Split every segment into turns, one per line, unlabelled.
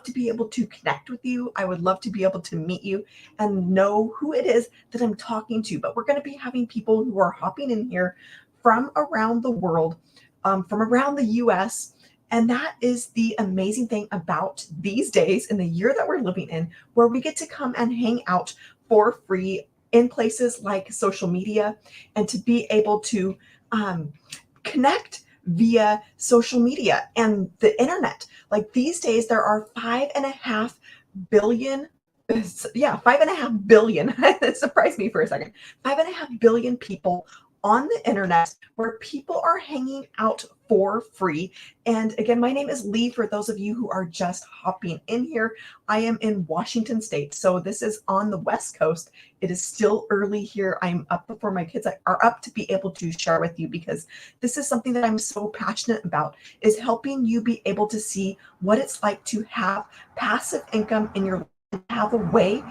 love to be able to connect with you. I would love to be able to meet you and know who it is that I'm talking to. But we're going to be having people who are hopping in here from around the world, from around the US. And that is the amazing thing about these days in the year that we're living in, where we get to come and hang out for free in places like social media and to be able to connect via social media and the internet. Like these days, there are 5.5 billion. Yeah, 5.5 billion. It surprised me for a second. 5.5 billion people on the internet where people are hanging out for free. And again, my name is Lee. For those of you who are just hopping in here, I am in Washington State. So this is on the West Coast. It is still early here. I'm up before my kids are up to be able to share with you, because this is something that I'm so passionate about, is helping you be able to see what it's like to have passive income in your life, have a way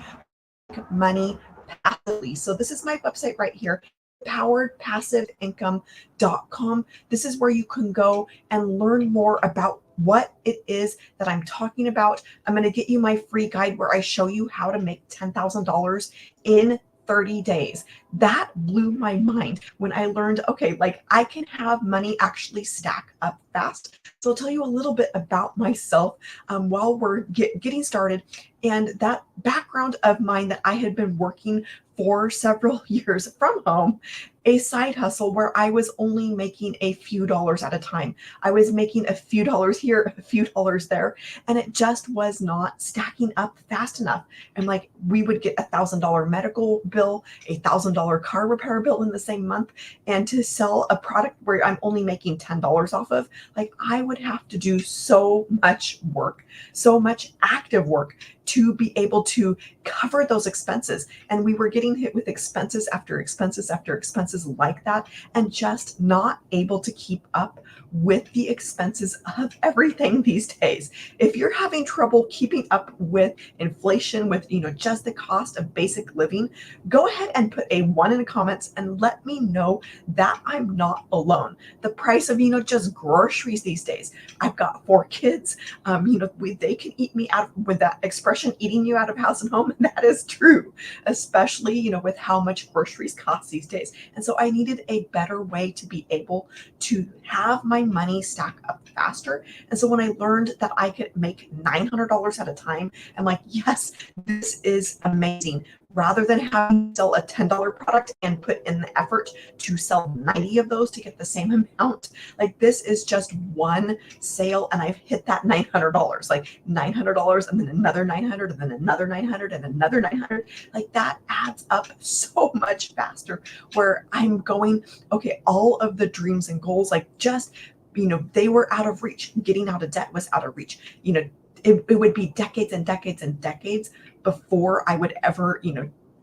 to make money passively. So this is my website right here, poweredpassiveincome.com. This is where you can go and learn more about what it is that I'm talking about. I'm going to get you my free guide where I show you how to make $10,000 in 30 days. That blew my mind when I learned, okay, like I can have money actually stack up fast. So I'll tell you a little bit about myself while we're getting started, and that background of mine that I had been working for several years from home, a side hustle where I was only making a few dollars at a time. I was making a few dollars here, a few dollars there, and it just was not stacking up fast enough. And like we would get $1,000 medical bill, $1,000 car repair bill in the same month, and to sell a product where I'm only making $10 off of, like I would have to do so much work, so much active work to be able to cover those expenses. And we were getting hit with expenses after expenses after expenses like that, and just not able to keep up with the expenses of everything these days. If you're having trouble keeping up with inflation, with just the cost of basic living, go ahead and put a 1 in the comments and let me know that I'm not alone. The price of just groceries these days. I've got 4 kids. They can eat me out with that expression, eating you out of house and home. And that is true, especially with how much groceries cost these days. And so I needed a better way to be able to have my money stack up faster. And so when I learned that I could make $900 at a time, I'm like, yes, this is amazing. Rather than having to sell a $10 product and put in the effort to sell 90 of those to get the same amount, like this is just one sale and I've hit that $900, like $900 and then another 900 and then another 900 and another 900. Like that adds up so much faster, where I'm going, okay, all of the dreams and goals, like just, they were out of reach. Getting out of debt was out of reach. It would be decades and decades and decades before I would ever,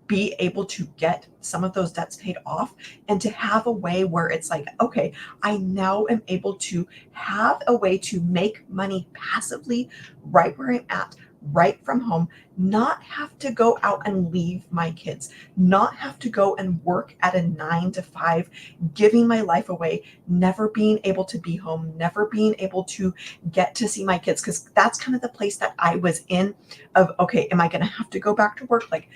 be able to get some of those debts paid off, and to have a way where it's like, okay, I now am able to have a way to make money passively right where I'm at, right from home, not have to go out and leave my kids, not have to go and work at a 9 to 5, giving my life away, never being able to be home, never being able to get to see my kids. Because that's kind of the place that I was in of, okay, am I going to have to go back to work? Like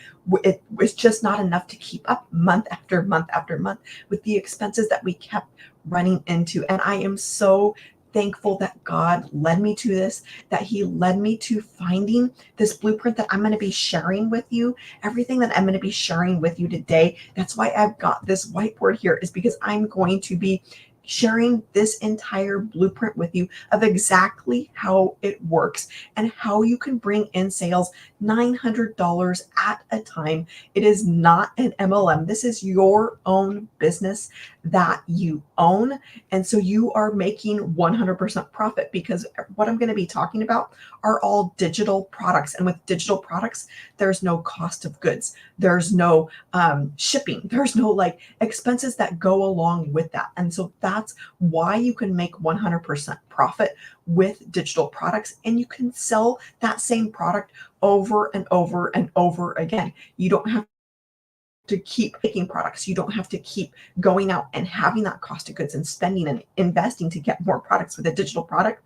it was just not enough to keep up month after month after month with the expenses that we kept running into. And I am so thankful that God led me to this, that He led me to finding this blueprint that I'm going to be sharing with you. Everything that I'm going to be sharing with you today, that's why I've got this whiteboard here, is because I'm going to be sharing this entire blueprint with you of exactly how it works and how you can bring in sales $900 at a time. It is not an MLM. This is your own business that you own. And so you are making 100% profit, because what I'm going to be talking about are all digital products. And with digital products, there's no cost of goods. There's no shipping. There's no like expenses that go along with that. And so that's why you can make 100% profit with digital products, and you can sell that same product over and over and over again. You don't have to keep making products. You don't have to keep going out and having that cost of goods and spending and investing to get more products with a digital product.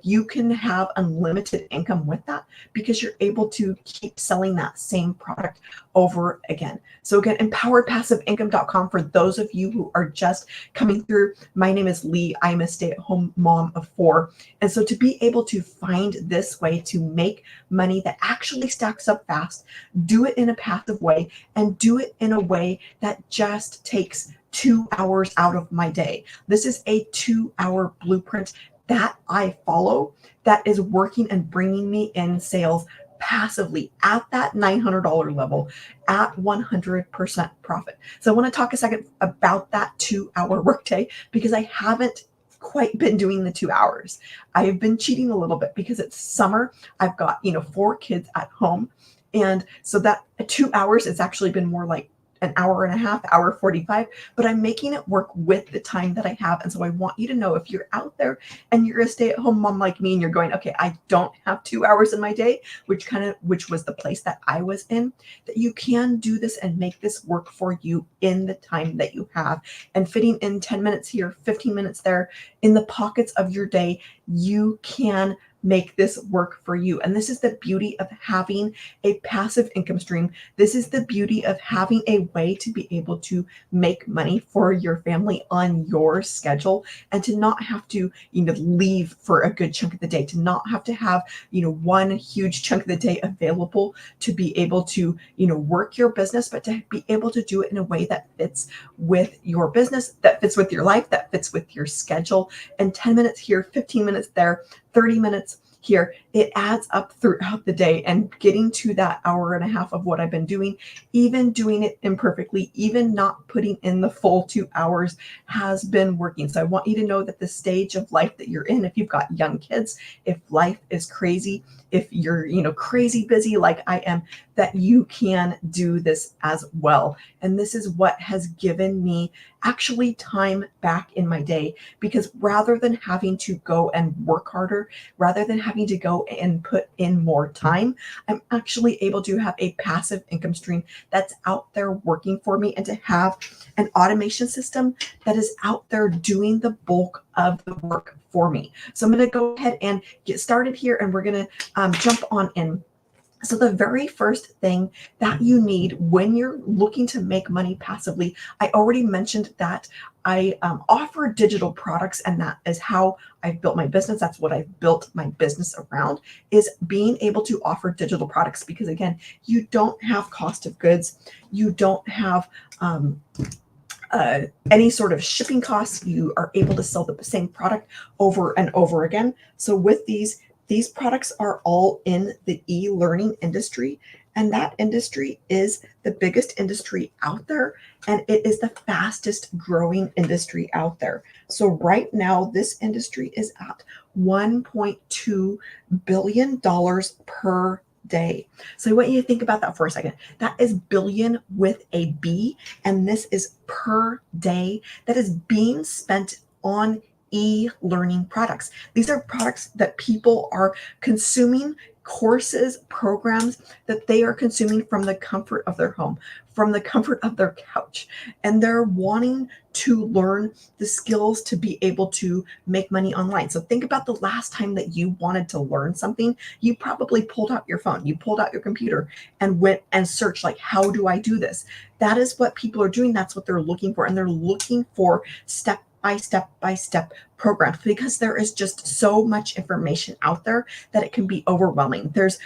you can have unlimited income with that because you're able to keep selling that same product over again. So again, empoweredpassiveincome.com for those of you who are just coming through. My name is Lee. I'm a stay-at-home mom of 4. And so to be able to find this way to make money that actually stacks up fast, do it in a passive way, and do it in a way that just takes 2 hours out of my day. This is a 2-hour blueprint that I follow that is working and bringing me in sales passively at that $900 level at 100% profit. So I want to talk a second about that 2-hour workday because I haven't quite been doing the 2 hours. I have been cheating a little bit because it's summer. I've got, 4 kids at home. And so that 2 hours, it's actually been more like an hour and a half, hour 45, but I'm making it work with the time that I have. And so I want you to know, if you're out there and you're a stay-at-home mom like me and you're going, okay, I don't have 2 hours in my day, which was the place that I was in, that you can do this and make this work for you in the time that you have. And fitting in 10 minutes here, 15 minutes there, in the pockets of your day, you can make this work for you. And this is the beauty of having a passive income stream. This is the beauty of having a way to be able to make money for your family on your schedule and to not have to, leave for a good chunk of the day, to not have to have, one huge chunk of the day available to be able to, work your business, but to be able to do it in a way that fits with your business, that fits with your life, that fits with your schedule. And 10 minutes here, 15 minutes there, 30 minutes here, it adds up throughout the day. And getting to that hour and a half of what I've been doing, even doing it imperfectly, even not putting in the full 2 hours, has been working. So I want you to know that the stage of life that you're in, if you've got young kids, if life is crazy, if you're, crazy busy like I am, that you can do this as well. And this is what has given me actually time back in my day, because rather than having to go and work harder, rather than having to go and put in more time, I'm actually able to have a passive income stream that's out there working for me, and to have an automation system that is out there doing the bulk of the work for me. So I'm going to go ahead and get started here, and we're going to jump on in. So the very first thing that you need when you're looking to make money passively, I already mentioned that I offer digital products, and that is how I've built my business. That's what I've built my business around, is being able to offer digital products, because again, you don't have cost of goods. You don't have any sort of shipping costs. You are able to sell the same product over and over again. So with these products are all in the e-learning industry, and that industry is the biggest industry out there, and it is the fastest growing industry out there. So right now, this industry is at $1.2 billion per day. So I want you to think about that for a second. That is billion with a B, and this is per day that is being spent on e-learning products. These are products that people are consuming, courses, programs that they are consuming from the comfort of their home, from the comfort of their couch. And they're wanting to learn the skills to be able to make money online. So think about the last time that you wanted to learn something. You probably pulled out your phone, you pulled out your computer and went and searched, like, how do I do this? That is what people are doing. That's what they're looking for. And they're looking for step by step programs, because there is just so much information out there that it can be overwhelming. There's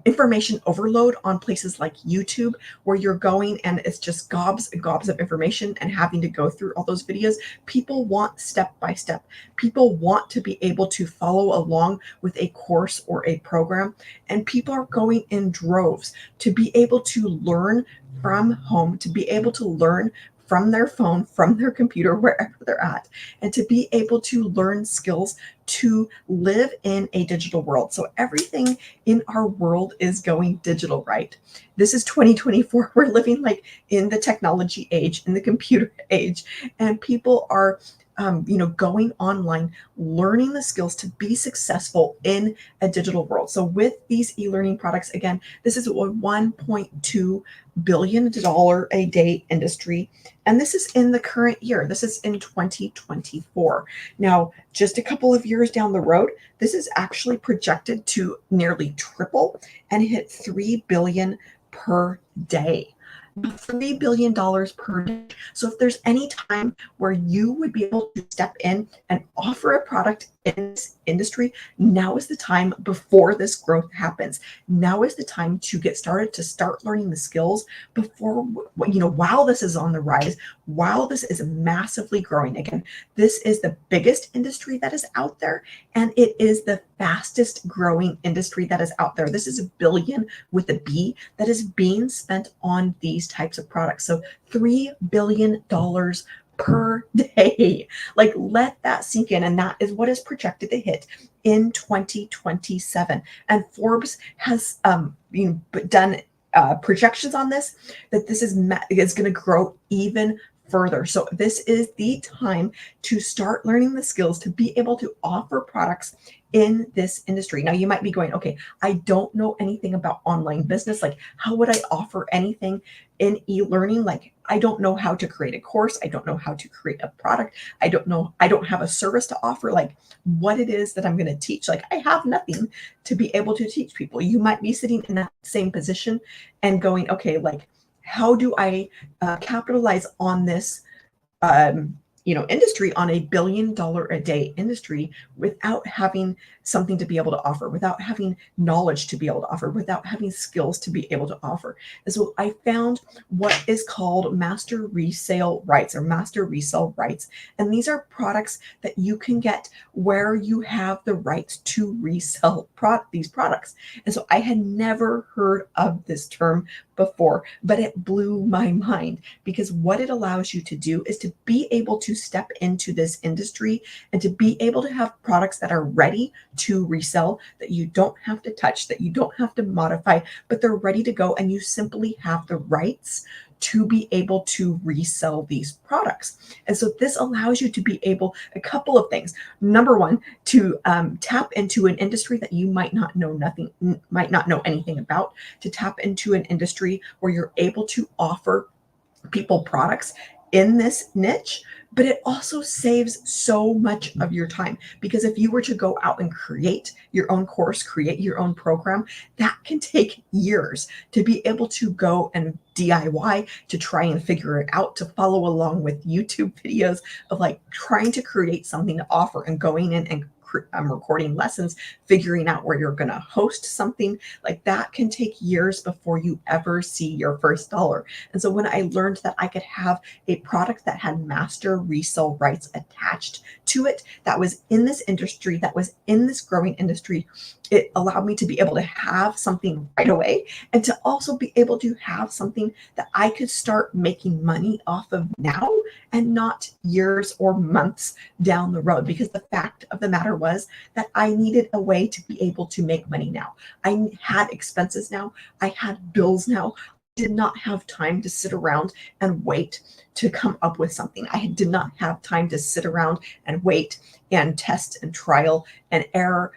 information overload on places like YouTube, where you're going and it's just gobs and gobs of information and having to go through all those videos. People want step by step. People want to be able to follow along with a course or a program, and people are going in droves to be able to learn from home, to be able to learn from their phone, from their computer, wherever they're at, and to be able to learn skills to live in a digital world. So everything in our world is going digital, right? This is 2024. We're living like in the technology age, in the computer age, and people are going online, learning the skills to be successful in a digital world. So with these e-learning products, again, this is a $1.2 billion a day industry. And this is in the current year. This is in 2024. Now, just a couple of years down the road, this is actually projected to nearly triple and hit 3 billion per day. $3 billion per day. So if there's any time where you would be able to step in and offer a product in this industry, now is the time before this growth happens. Now is the time to get started, to start learning the skills before, while this is on the rise, while this is massively growing. Again, this is the biggest industry that is out there, and it is the fastest growing industry that is out there. This is a billion with a B that is being spent on these types of products. So $3 billion per day. Like, let that sink in. And that is what is projected to hit in 2027. And Forbes has done projections on this, that this is going to grow even further. So this is the time to start learning the skills to be able to offer products in this industry. Now you might be going, okay, I don't know anything about online business. Like, how would I offer anything in e-learning? Like, I don't know how to create a course. I don't know how to create a product. I don't have a service to offer, like what it is that I'm going to teach. Like, I have nothing to be able to teach people. You might be sitting in that same position and going, okay, like, how do I capitalize on this industry, on a $1 billion a day industry, without having something to be able to offer, without having knowledge to be able to offer, without having skills to be able to offer. And so I found what is called master resale rights, or master resale rights. And these are products that you can get where you have the rights to resell these products. And so I had never heard of this term before, but it blew my mind, because what it allows you to do is to be able to step into this industry and to be able to have products that are ready to resell, that you don't have to touch, that you don't have to modify, but they're ready to go, and you simply have the rights to be able to resell these products. And so this allows you to be able, a couple of things. Number one, to tap into an industry that you might not know anything about, to tap into an industry where you're able to offer people products in this niche. But it also saves so much of your time, because if you were to go out and create your own course, create your own program, that can take years to be able to go and DIY, to try and figure it out, to follow along with YouTube videos of like trying to create something to offer, and going in and recording lessons, figuring out where you're going to host something. Like, that can take years before you ever see your first dollar. And so when I learned that I could have a product that had master resale rights attached to it, that was in this industry, that was in this growing industry, it allowed me to be able to have something right away, and to also be able to have something that I could start making money off of now, and not years or months down the road. Because the fact of the matter was that I needed a way to be able to make money now. I had expenses now. I had bills now. I did not have time to sit around and wait to come up with something. I did not have time to sit around and wait and test and trial and error,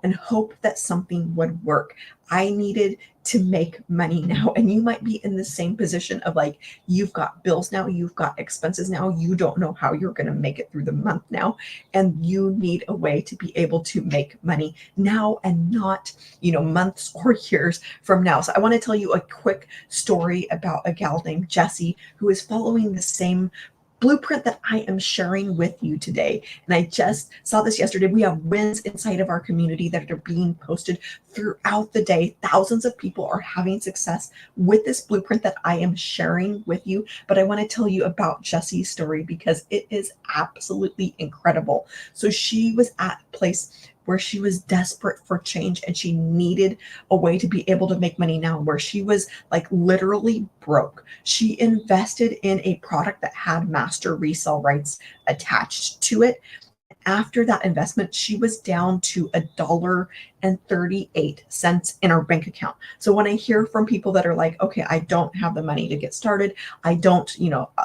and hope that something would work. I needed to make money now. And you might be in the same position of like, you've got bills now, you've got expenses now, you don't know how you're going to make it through the month now, and you need a way to be able to make money now, and not, months or years from now. So I want to tell you a quick story about a gal named Jessie, who is following the same blueprint that I am sharing with you today. And I just saw this yesterday. We have wins inside of our community that are being posted throughout the day. Thousands of people are having success with this blueprint that I am sharing with you. But I want to tell you about Jessie's story, because it is absolutely incredible. So she was at a place where she was desperate for change, and she needed a way to be able to make money now, where she was like literally broke. She invested in a product that had master resale rights attached to it. After that investment, she was down to $1.38 in her bank account. So when I hear from people that are like, okay, I don't have the money to get started, I don't,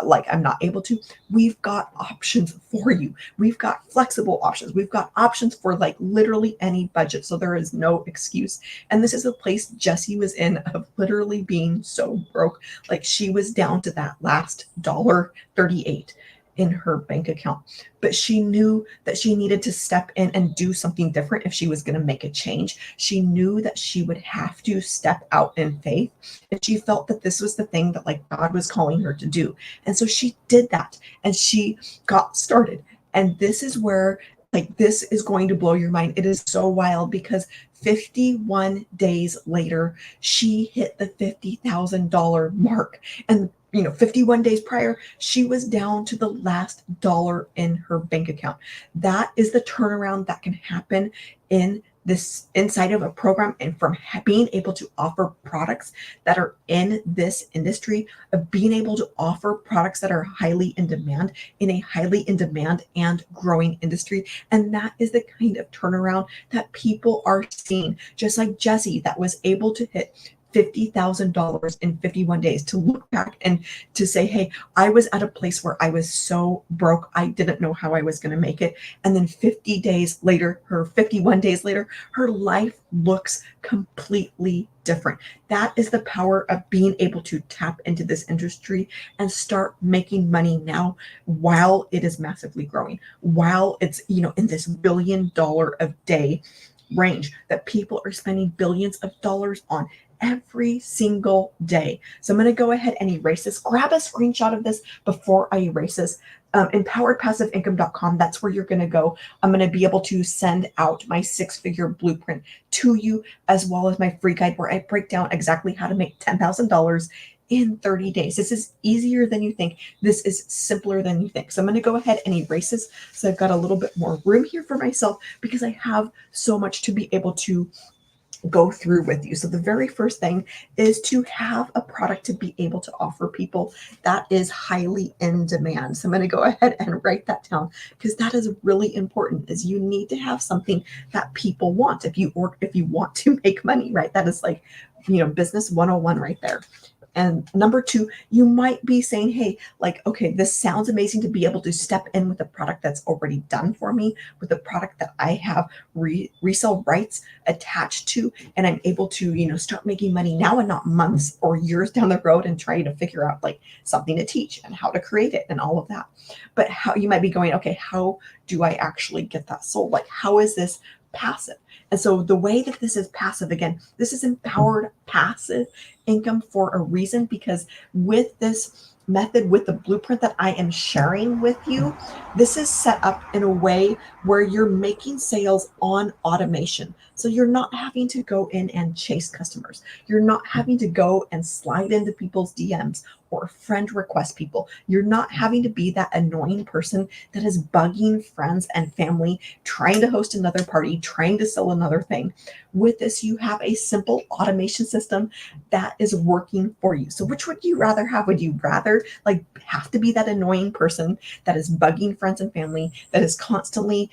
like I'm not able to, we've got options for you. We've got flexible options. We've got options for like literally any budget. So there is no excuse. And this is a place Jessie was in of literally being so broke. Like she was down to that last $1.38 in her bank account. But she knew that she needed to step in and do something different if she was going to make a change. She knew that she would have to step out in faith. And she felt that this was the thing that like God was calling her to do. And so she did that and she got started. And this is where like this is going to blow your mind. It is so wild because 51 days later, she hit the $50,000 mark. And 51 days prior, she was down to the last dollar in her bank account. That is the turnaround that can happen in this inside of a program and from being able to offer products that are in this industry, of being able to offer products that are highly in demand in a highly in demand and growing industry. And that is the kind of turnaround that people are seeing, just like Jessie that was able to hit $50,000 in 51 days, to look back and to say, hey, I was at a place where I was so broke, I didn't know how I was going to make it. And then 51 days later, her life looks completely different. That is the power of being able to tap into this industry and start making money now while it is massively growing, while it's, in this $1 billion a day range that people are spending billions of dollars on every single day. So I'm going to go ahead and erase this. Grab a screenshot of this before I erase this. Empoweredpassiveincome.com. That's where you're going to go. I'm going to be able to send out my 6-figure blueprint to you, as well as my free guide where I break down exactly how to make $10,000 in 30 days. This is easier than you think. This is simpler than you think. So I'm going to go ahead and erase this. So I've got a little bit more room here for myself because I have so much to be able to go through with you. So the very first thing is to have a product to be able to offer people that is highly in demand. So I'm going to go ahead and write that down because that is really important. Is you need to have something that people want if you want to make money, right? That is like, business 101 right there. And number 2, you might be saying, hey, like, okay, this sounds amazing to be able to step in with a product that's already done for me, with a product that I have resale rights attached to, and I'm able to, start making money now and not months or years down the road and trying to figure out like something to teach and how to create it and all of that. But how you might be going, okay, how do I actually get that sold? Like, how is this passive? And so the way that this is passive, again, this is empowered passive income for a reason, because with this method, with the blueprint that I am sharing with you, this is set up in a way where you're making sales on automation. So you're not having to go in and chase customers. You're not having to go and slide into people's DMs or friend request people. You're not having to be that annoying person that is bugging friends and family, trying to host another party, trying to sell another thing. With this, you have a simple automation system that is working for you. So which would you rather have? Would you rather like have to be that annoying person that is bugging friends and family, that is constantly,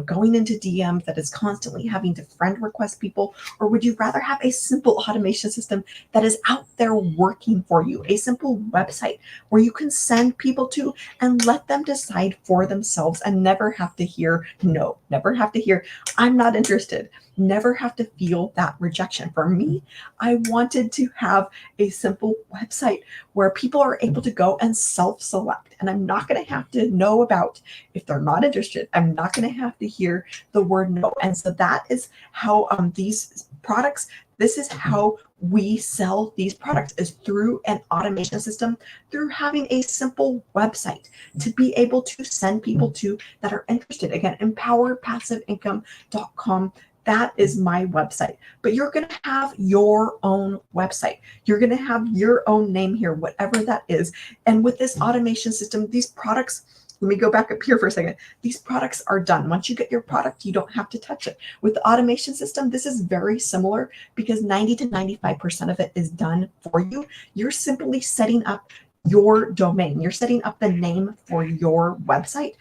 going into DMs, that is constantly having to friend request people? Or would you rather have a simple automation system that is out there working for you, a simple website where you can send people to and let them decide for themselves and never have to hear no, never have to hear I'm not interested, never have to feel that rejection? For me, I wanted to have a simple website where people are able to go and self-select, and I'm not going to have to know about if they're not interested. I'm not going to have to hear the word no. And so that is how these products, this is how we sell these products, is through an automation system, through having a simple website to be able to send people to that are interested. Again, empoweredpassiveincome.com. That is my website. But you're going to have your own website. You're going to have your own name here, whatever that is. And with this automation system, these products, let me go back up here for a second. These products are done. Once you get your product, you don't have to touch it. With the automation system, this is very similar because 90 to 95% of it is done for you. You're simply setting up your domain. You're setting up the name for your website.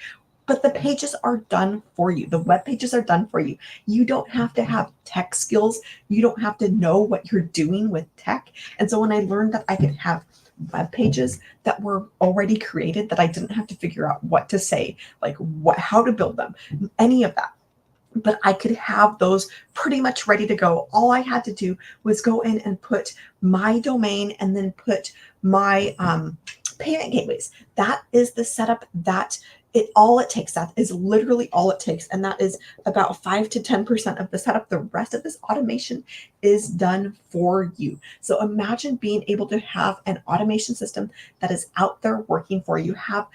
but the pages are done for you. The web pages are done for you. You don't have to have tech skills. You don't have to know what you're doing with tech. And so when I learned that I could have web pages that were already created, that I didn't have to figure out what to say, like how to build them, any of that, but I could have those pretty much ready to go. All I had to do was go in and put my domain and then put my payment gateways. That is the setup that all it takes. That is literally all it takes. And that is about 5 to 10% of the setup. The rest of this automation is done for you. So imagine being able to have an automation system that is out there working for you. Have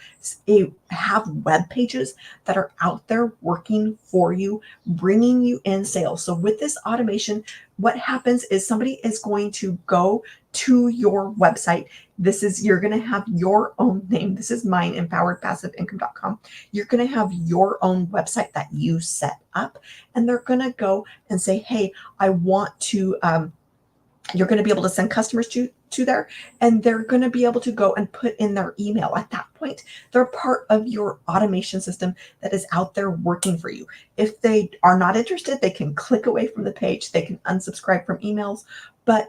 web pages that are out there working for you, bringing you in sales. So with this automation, what happens is somebody is going to go to your website. You're going to have your own name. This is mine, empoweredpassiveincome.com. You're going to have your own website that you set up, and they're going to go and say, hey, I want to, you're going to be able to send customers to there, and they're going to be able to go and put in their email. At that point, they're part of your automation system that is out there working for you. If they are not interested, they can click away from the page. They can unsubscribe from emails, but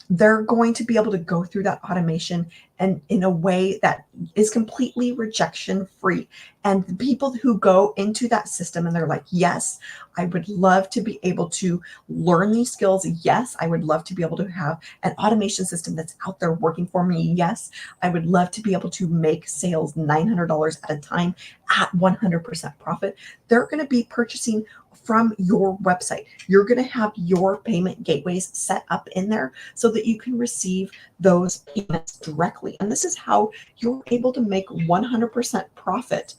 they're going to be able to go through that automation and in a way that is completely rejection free. And the people who go into that system and they're like, yes, I would love to be able to learn these skills. Yes, I would love to be able to have an automation system that's out there working for me. Yes, I would love to be able to make sales $900 at a time at 100% profit. They're going to be purchasing from your website. You're going to have your payment gateways set up in there so that you can receive those payments directly. And this is how you're able to make 100% profit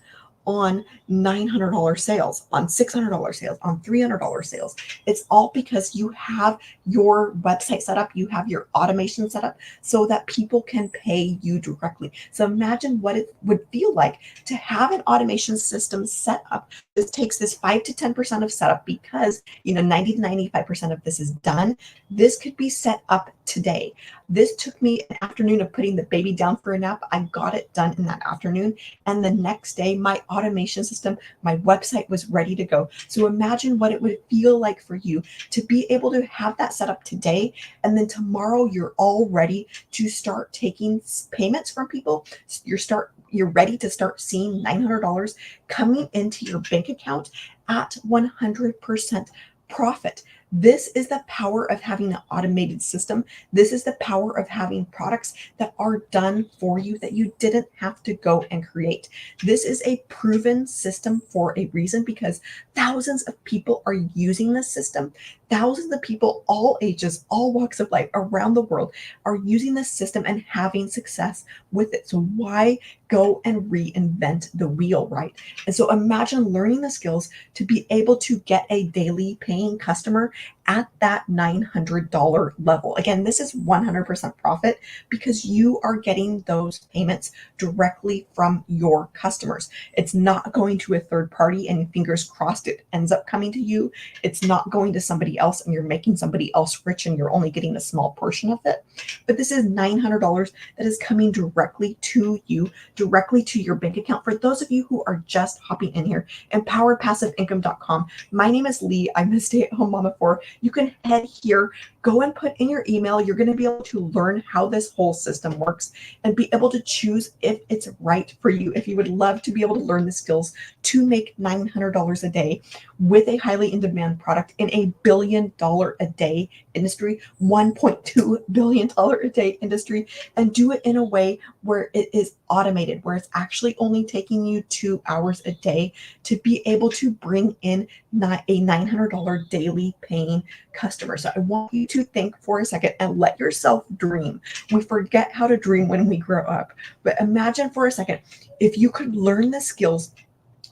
on $900 sales, on $600 sales, on $300 sales. It's all because you have your website set up, you have your automation set up so that people can pay you directly. So imagine what it would feel like to have an automation system set up. This takes this 5 to 10% of setup because 90 to 95% of this is done. This could be set up today. This took me an afternoon of putting the baby down for a nap. I got it done in that afternoon. And the next day, my automation system, my website was ready to go. So imagine what it would feel like for you to be able to have that set up today. And then tomorrow, you're all ready to start taking payments from people. You're ready to start seeing $900 coming into your bank account at 100% profit. This is the power of having an automated system. This is the power of having products that are done for you that you didn't have to go and create. This is a proven system for a reason because thousands of people are using this system. Thousands of people, all ages, all walks of life around the world are using this system and having success with it. So why go and reinvent the wheel, right? And so imagine learning the skills to be able to get a daily paying customer at that $900 level. Again, this is 100% profit because you are getting those payments directly from your customers. It's not going to a third party and fingers crossed it ends up coming to you. It's not going to somebody else and you're making somebody else rich and you're only getting a small portion of it. But this is $900 that is coming directly to you, directly to your bank account. For those of you who are just hopping in here, empoweredpassiveincome.com. My name is Lee. I'm a stay-at-home mom of 4. You can head here, go and put in your email. You're going to be able to learn how this whole system works and be able to choose if it's right for you. If you would love to be able to learn the skills to make $900 a day with a highly in-demand product in a $1 billion a day industry, $1.2 billion a day industry, and do it in a way where it is automated, where it's actually only taking you 2 hours a day to be able to bring in a $900 daily paying customer. So I want you to think for a second and let yourself dream. We forget how to dream when we grow up, but imagine for a second if you could learn the skills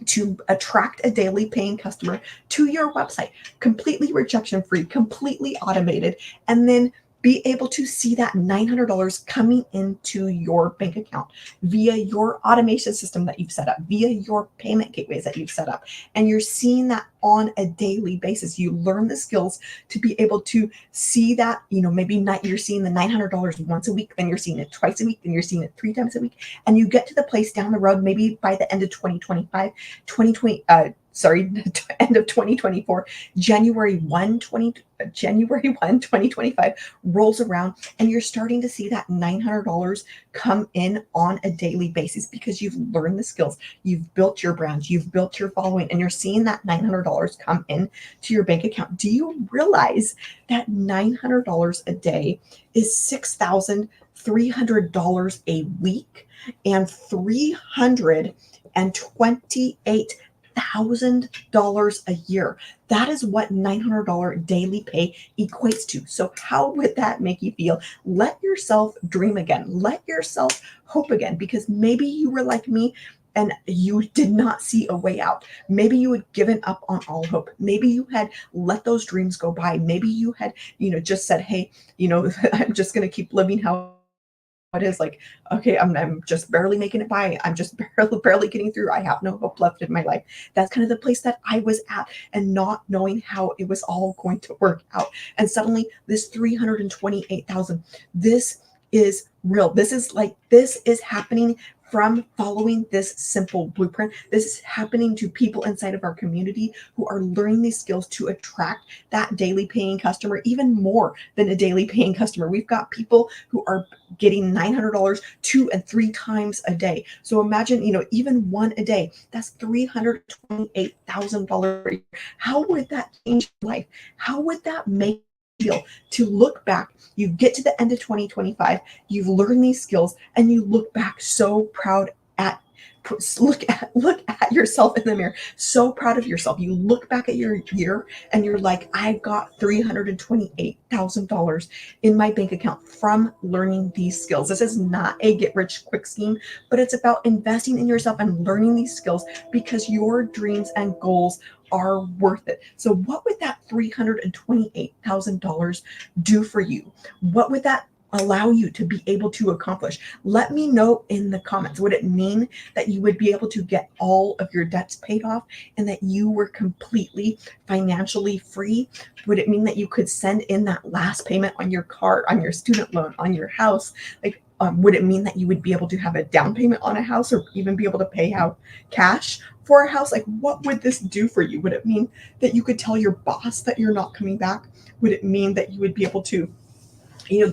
to attract a daily paying customer to your website, completely rejection free, completely automated, and then be able to see that $900 coming into your bank account via your automation system that you've set up, via your payment gateways that you've set up. And you're seeing that on a daily basis. You learn the skills to be able to see that, maybe not, you're seeing the $900 once a week, then you're seeing it twice a week, then you're seeing it 3 times a week. And you get to the place down the road, maybe by the end of 2025, end of 2024, January 1, 2025 rolls around, and you're starting to see that $900 come in on a daily basis because you've learned the skills, you've built your brand, you've built your following, and you're seeing that $900 come in to your bank account. Do you realize that $900 a day is $6,300 a week and $328,000 a year? That is what $900 daily pay equates to. So how would that make you feel? Let yourself dream again. Let yourself hope again, because maybe you were like me and you did not see a way out. Maybe you had given up on all hope. Maybe you had let those dreams go by. Maybe you had, just said, hey, I'm just going to keep living how it is. Like, okay, I'm just barely making it by. I'm just barely getting through. I have no hope left in my life. That's kind of the place that I was at, and not knowing how it was all going to work out. And suddenly this 328,000, this is real. This is happening from following this simple blueprint. This is happening to people inside of our community who are learning these skills to attract that daily paying customer, even more than a daily paying customer. We've got people who are getting $900 2 and 3 times a day. So imagine, even one a day, that's $328,000 a year. How would that change your life? How would that make you feel to look back? You get to the end of 2025, you've learned these skills, and you look back so proud look at yourself in the mirror, so proud of yourself. You look back at your year and you're like, I got $328,000 in my bank account from learning these skills. This is not a get rich quick scheme, but it's about investing in yourself and learning these skills because your dreams and goals are worth it. So what would that $328,000 do for you? What would that allow you to be able to accomplish? Let me know in the comments. Would it mean that you would be able to get all of your debts paid off and that you were completely financially free? Would it mean that you could send in that last payment on your car, on your student loan, on your house? Would it mean that you would be able to have a down payment on a house, or even be able to pay out cash for a house? What would this do for you? Would it mean that you could tell your boss that you're not coming back? Would it mean that you would be able to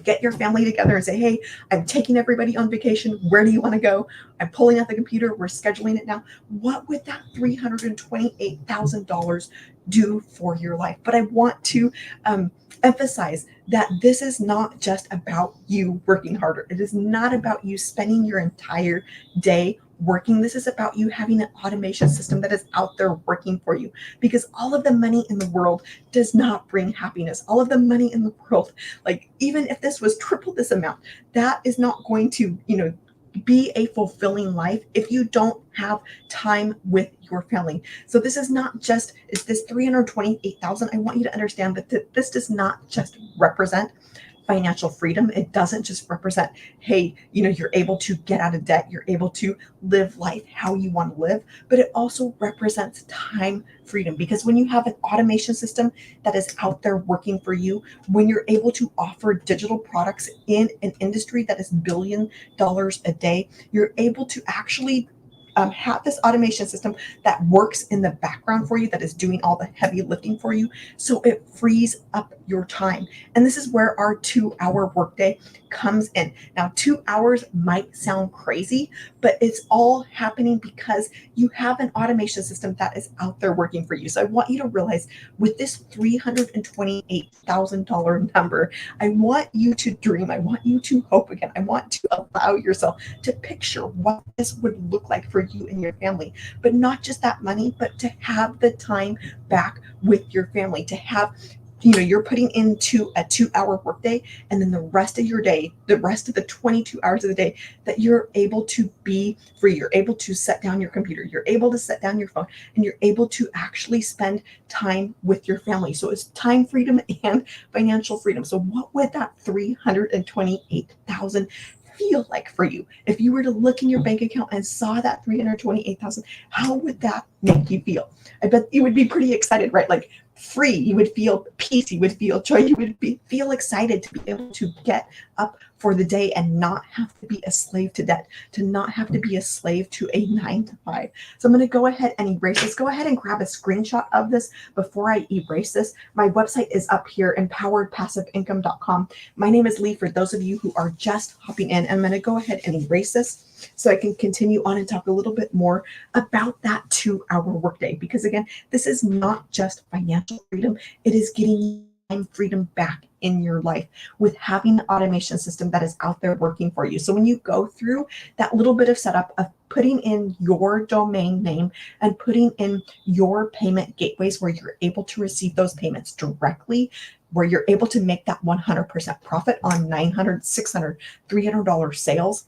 get your family together and say, hey, I'm taking everybody on vacation. Where do you want to go? I'm pulling out the computer. We're scheduling it now. What would that $328,000 do for your life? But I want to emphasize that this is not just about you working harder. It is not about you spending your entire day working. This is about you having an automation system that is out there working for you, because all of the money in the world does not bring happiness. All of the money in the world, even if this was triple this amount, that is not going to, be a fulfilling life if you don't have time with your family. So this is not just, it's this 328,000. I want you to understand that this does not just represent financial freedom. It doesn't just represent, hey, you're able to get out of debt, you're able to live life how you want to live, but it also represents time freedom. Because when you have an automation system that is out there working for you, when you're able to offer digital products in an industry that is $1 billion a day, you're able to actually have this automation system that works in the background for you, that is doing all the heavy lifting for you. So it frees up your time. And this is where our 2-hour workday comes in. Now, 2 hours might sound crazy, but it's all happening because you have an automation system that is out there working for you. So I want you to realize, with this $328,000 number, I want you to dream. I want you to hope again. I want to allow yourself to picture what this would look like for you and your family. But not just that money, but to have the time back with your family, to have you're putting into a 2-hour workday, and then the rest of your day, the rest of the 22 hours of the day, that you're able to be free. You're able to set down your computer, you're able to set down your phone, and you're able to actually spend time with your family. So it's time freedom and financial freedom. So what would that 328,000 feel like for you? If you were to look in your bank account and saw that 328,000, how would that make you feel? I bet you would be pretty excited, right? Like free, you would feel peace, you would feel joy, you would feel excited to be able to get up for the day and not have to be a slave to debt, to not have to be a slave to a 9 to 5. So I'm going to go ahead and erase this. Go ahead and grab a screenshot of this before I erase this. My website is up here, empoweredpassiveincome.com. My name is Lee, for those of you who are just hopping in. I'm going to go ahead and erase this so I can continue on and talk a little bit more about that 2-hour workday. Because again, this is not just financial freedom, it is getting time freedom back in your life with having an automation system that is out there working for you. So when you go through that little bit of setup of putting in your domain name and putting in your payment gateways where you're able to receive those payments directly, where you're able to make that 100% profit on $900, $600, $300 sales,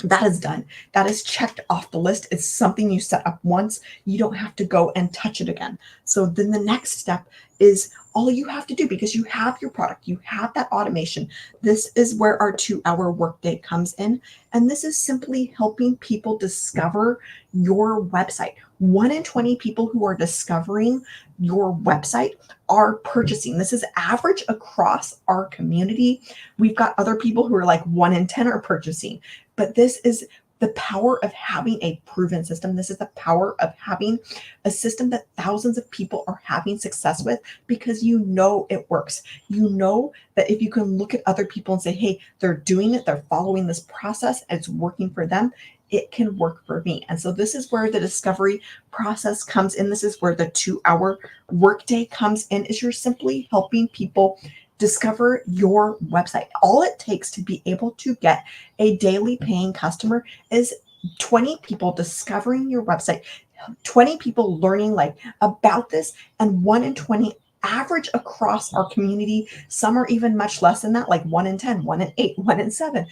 that is done. That is checked off the list. It's something you set up once. You don't have to go and touch it again. So then the next step is all you have to do, because you have your product, you have that automation. This is where our 2-hour workday comes in. And this is simply helping people discover your website. 1 in 20 people who are discovering your website are purchasing. This is average across our community. We've got other people who are like 1 in 10 are purchasing. But this is the power of having a proven system. This is the power of having a system that thousands of people are having success with, because you know it works. You know that if you can look at other people and say, hey, they're doing it, they're following this process, it's working for them, it can work for me. And so this is where the discovery process comes in. This is where the 2-hour workday comes in, is you're simply helping people discover your website. All it takes to be able to get a daily paying customer is 20 people discovering your website, 20 people learning like about this, and 1 in 20 average across our community. Some are even much less than that, like 1 in 10, 1 in 8, 1 in 7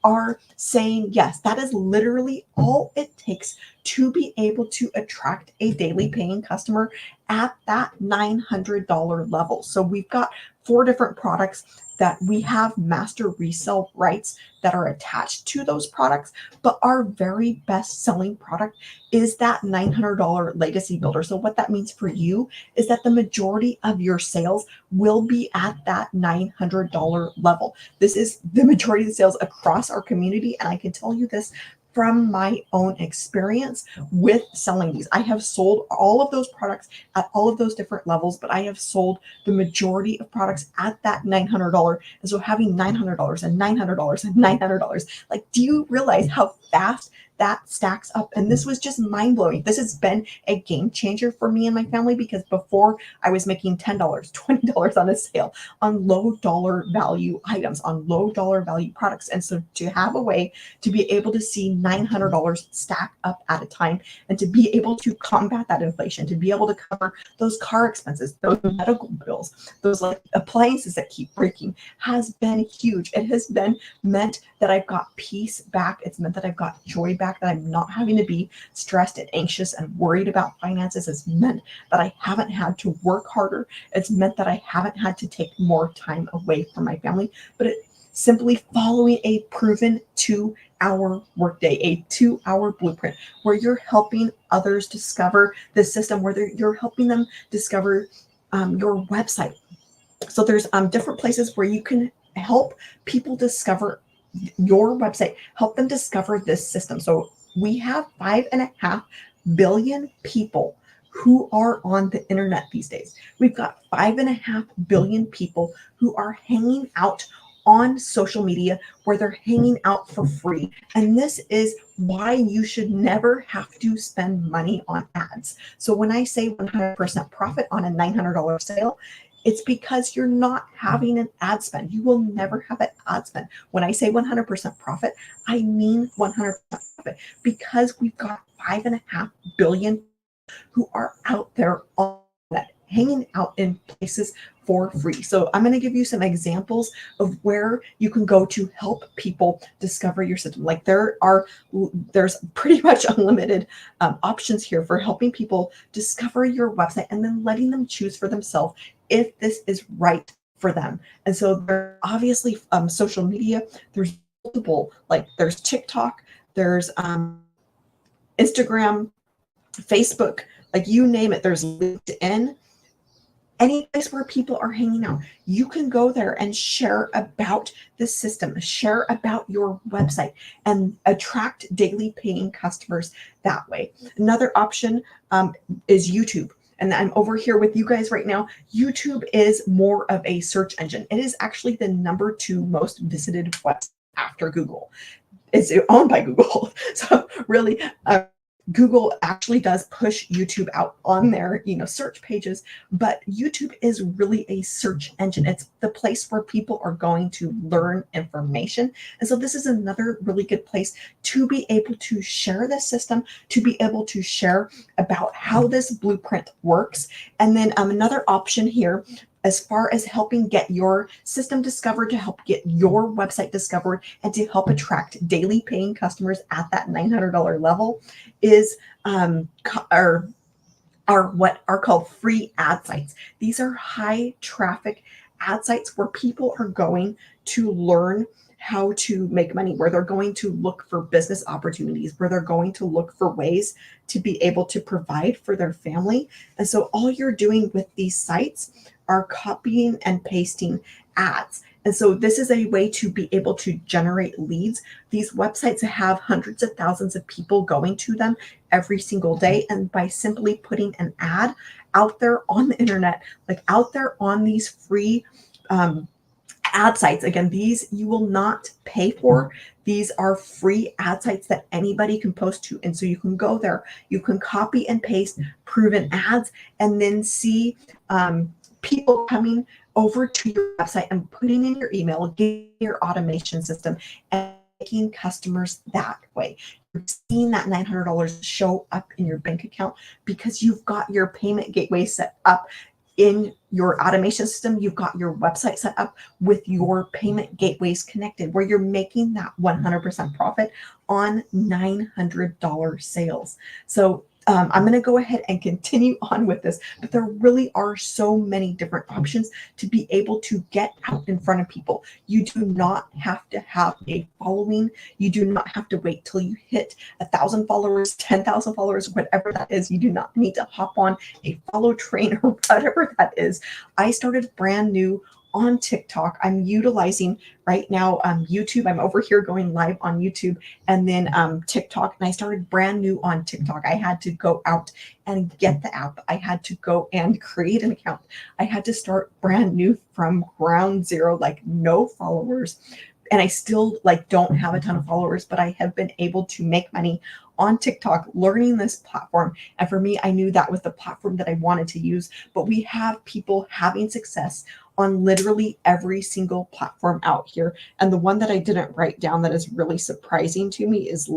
are saying yes. That is literally all it takes to be able to attract a daily paying customer at that $900 level. So we've got 4 different products that we have master resale rights that are attached to those products, but our very best selling product is that $900 legacy builder. So what that means for you is that the majority of your sales will be at that $900 level. This is the majority of the sales across our community, and I can tell you this from my own experience with selling these. I have sold all of those products at all of those different levels, but I have sold the majority of products at that $900. And so having $900 and $900 and $900, like, do you realize how fast that stacks up? And this was just mind blowing. This has been a game changer for me and my family, because before I was making $10, $20 on a sale on low dollar value items, on low dollar value products. And so to have a way to be able to see $900 stack up at a time, and to be able to combat that inflation, to be able to cover those car expenses, those medical bills, those like appliances that keep breaking, has been huge. It has been meant that I've got peace back. It's meant that I've got joy back, that I'm not having to be stressed and anxious and worried about finances. It's meant that I haven't had to work harder. It's meant that I haven't had to take more time away from my family, but it simply following a proven 2-hour workday, a 2-hour blueprint, where you're helping others discover the system, where you're helping them discover your website. So there's different places where you can help people discover your website, help them discover this system. So we have 5.5 billion people who are on the internet these days. We've got 5.5 billion people who are hanging out on social media, where they're hanging out for free. And this is why you should never have to spend money on ads. So when I say 100% profit on a $900 sale, it's because you're not having an ad spend. You will never have an ad spend. When I say 100% profit, I mean 100% profit, because we've got 5.5 billion who are out there on that. hanging out in places for free. So I'm going to give you some examples of where you can go to help people discover your system. Like there's pretty much unlimited options here for helping people discover your website and then letting them choose for themselves if this is right for them. And so there obviously social media, there's multiple, like there's TikTok, there's Instagram, Facebook, like you name it, there's LinkedIn, any place where people are hanging out. You can go there and share about the system, share about your website, and attract daily paying customers that way. Another option is YouTube. And I'm over here with you guys right now. YouTube is more of a search engine. It is actually the #2 most visited website after Google. It's owned by Google. So really, Google actually does push YouTube out on their, search pages, but YouTube is really a search engine. It's the place where people are going to learn information. And so this is another really good place to be able to share the system, to be able to share about how this blueprint works. And then another option here, as far as helping get your system discovered, to help get your website discovered, and to help attract daily paying customers at that $900 level, is are what are called free ad sites. These are high traffic ad sites where people are going to learn how to make money, where they're going to look for business opportunities, where they're going to look for ways to be able to provide for their family. And so all you're doing with these sites are copying and pasting ads. And so this is a way to be able to generate leads. These websites have hundreds of thousands of people going to them every single day. And by simply putting an ad out there on the internet, like out there on these free ad sites, again, these you will not pay for. These are free ad sites that anybody can post to. And so you can go there, you can copy and paste proven ads, and then see people coming over to your website and putting in your email, getting your automation system, and making customers that way. You're seeing that $900 show up in your bank account because you've got your payment gateway set up in your automation system. You've got your website set up with your payment gateways connected, where you're making that 100% profit on $900 sales. So I'm going to go ahead and continue on with this, but there really are so many different options to be able to get out in front of people. You do not have to have a following. You do not have to wait till you hit 1,000 followers, 10,000 followers, whatever that is. You do not need to hop on a follow train or whatever that is. I started brand new on TikTok. I'm utilizing right now YouTube. I'm over here going live on YouTube, and then TikTok. And I started brand new on TikTok. I had to go out and get the app. I had to go and create an account. I had to start brand new from ground zero, like no followers. And I still don't have a ton of followers, but I have been able to make money on TikTok learning this platform. And for me, I knew that was the platform that I wanted to use. But we have people having success on literally every single platform out here. And the one that I didn't write down that is really surprising to me is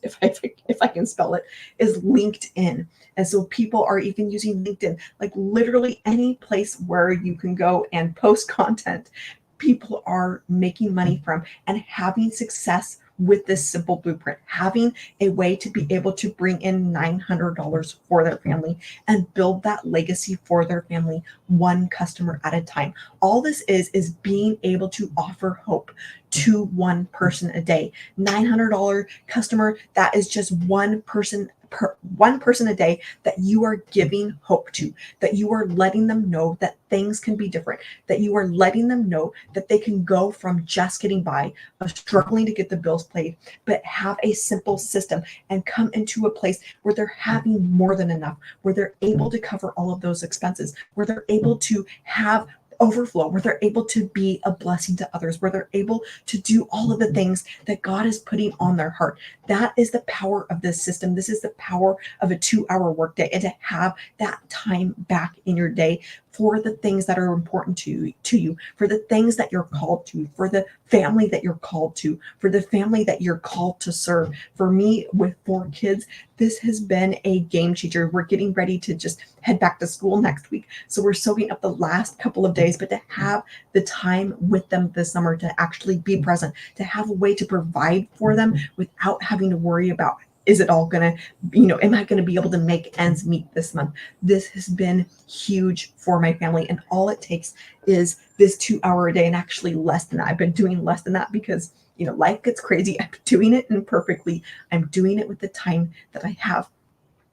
if I can spell it, is LinkedIn. And so people are even using LinkedIn, like literally any place where you can go and post content. People are making money from and having success with this simple blueprint, having a way to be able to bring in $900 for their family and build that legacy for their family, one customer at a time. All this is being able to offer hope to one person a day. $900 customer, that is just one person a day that you are giving hope to, that you are letting them know that things can be different, that you are letting them know that they can go from just getting by, of struggling to get the bills paid, but have a simple system and come into a place where they're having more than enough, where they're able to cover all of those expenses, where they're able to have overflow, where they're able to be a blessing to others, where they're able to do all of the things that God is putting on their heart. That is the power of this system. This is the power of a 2-hour workday, and to have that time back in your day for the things that are important to you, for the things that you're called to, for the family that you're called to, for the family that you're called to serve. For me, with 4 kids, this has been a game changer. We're getting ready to just head back to school next week. So we're soaking up the last couple of days, but to have the time with them this summer, to actually be present, to have a way to provide for them without having to worry about, is it all going to, am I going to be able to make ends meet this month? This has been huge for my family. And all it takes is this 2-hour a day, and actually less than that. I've been doing less than that because, life gets crazy. I'm doing it imperfectly. I'm doing it with the time that I have.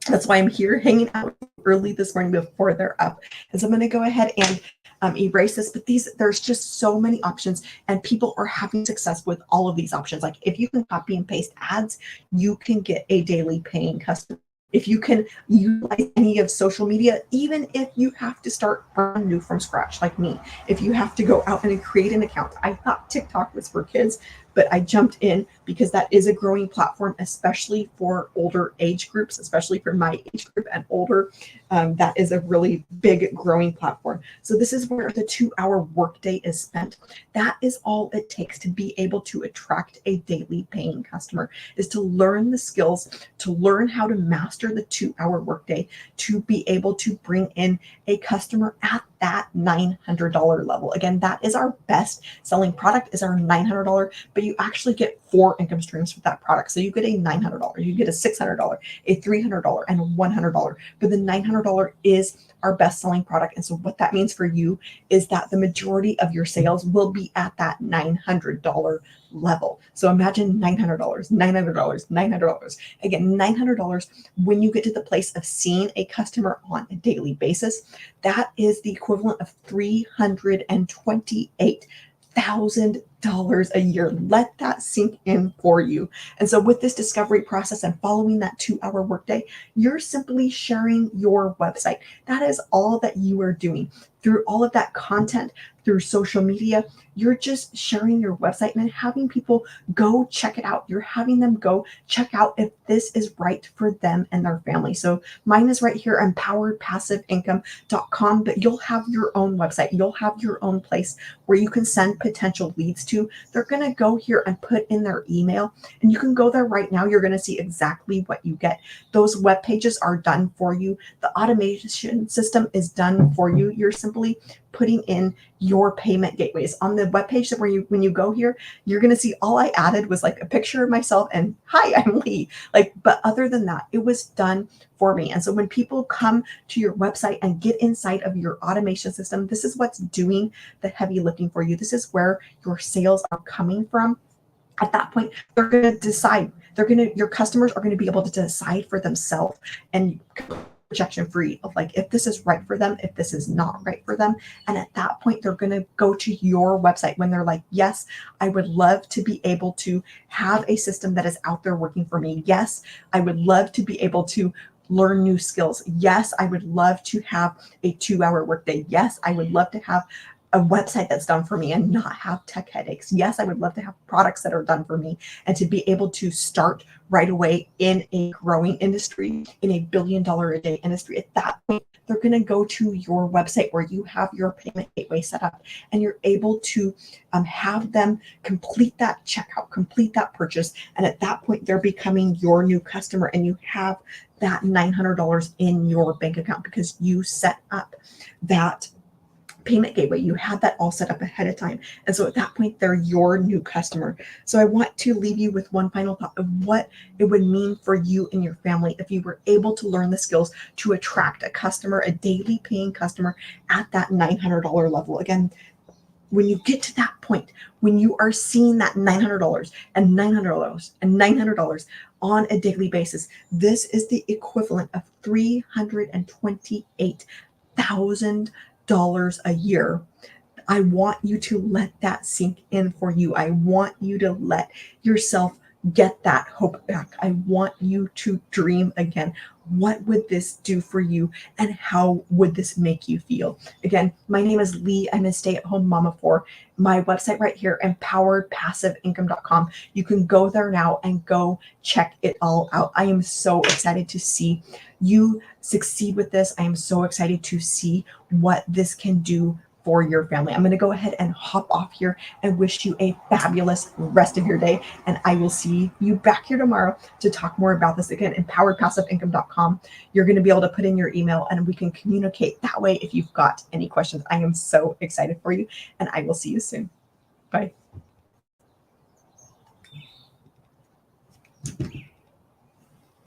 That's why I'm here hanging out early this morning before they're up. And so I'm going to go ahead and erase this, but there's just so many options, and people are having success with all of these options. Like if you can copy and paste ads, you can get a daily paying customer. If you can utilize any of social media, even if you have to start brand new from scratch, like me, if you have to go out and create an account. I thought TikTok was for kids, but I jumped in because that is a growing platform, especially for older age groups, especially for my age group and older. That is a really big growing platform. So this is where the 2-hour workday is spent. That is all it takes to be able to attract a daily paying customer, is to learn the skills, to learn how to master the 2-hour workday, to be able to bring in a customer at that $900 level. Again, that is our best selling product, is our $900, but you actually get 4 income streams with that product. So you get a $900, you get a $600, a $300, and a $100. But the $900 is our best selling product. And so what that means for you is that the majority of your sales will be at that $900 level. So imagine $900, $900, $900. Again, $900 when you get to the place of seeing a customer on a daily basis. That is the equivalent of $328,000 a year. Let that sink in for you. And so with this discovery process and following that 2-hour workday, you're simply sharing your website. That is all that you are doing. Through all of that content, through social media, you're just sharing your website and having people go check it out. You're having them go check out if this is right for them and their family. So mine is right here, empoweredpassiveincome.com, but you'll have your own website. You'll have your own place where you can send potential leads to. They're going to go here and put in their email, and you can go there right now. You're going to see exactly what you get. Those web pages are done for you. The automation system is done for you. You're simply putting in your payment gateways on the web page. That when you go here, you're going to see all I added was like a picture of myself and hi, I'm Lee. But other than that, it was done for me. And so when people come to your website and get inside of your automation system, this is what's doing the heavy lifting for you. This is where your sales are coming from. At that point, they're going to decide. Your customers are going to be able to decide for themselves and rejection free of if this is right for them, if this is not right for them. And at that point, they're going to go to your website when they're like, yes, I would love to be able to have a system that is out there working for me. Yes, I would love to be able to learn new skills. Yes, I would love to have a 2-hour workday. Yes, I would love to have a website that's done for me and not have tech headaches. Yes, I would love to have products that are done for me and to be able to start right away in a growing industry, in a $1 billion a day industry. At that point, they're going to go to your website where you have your payment gateway set up, and you're able to have them complete that checkout, complete that purchase. And at that point, they're becoming your new customer, and you have that $900 in your bank account because you set up that payment gateway. You had that all set up ahead of time. And so at that point, they're your new customer. So I want to leave you with one final thought of what it would mean for you and your family if you were able to learn the skills to attract a customer, a daily paying customer at that $900 level. Again, when you get to that point, when you are seeing that $900 and $900 and $900 on a daily basis, this is the equivalent of $328,000 a year. I want you to let that sink in for you. I want you to let yourself get that hope back. I want you to dream again. what would this do for you and how would this make you feel? Again, my name is Lee. I'm a stay-at-home mom of four. My website right here, empoweredpassiveincome.com. You can go there now and go check it all out. I am so excited to see you succeed with this. I am so excited to see what this can do for your family. I'm going to go ahead and hop off here and wish you a fabulous rest of your day. And I will see you back here tomorrow to talk more about this. Again, empoweredpassiveincome.com. You're going to be able to put in your email and we can communicate that way if you've got any questions. I am so excited for you and I will see you soon. Bye.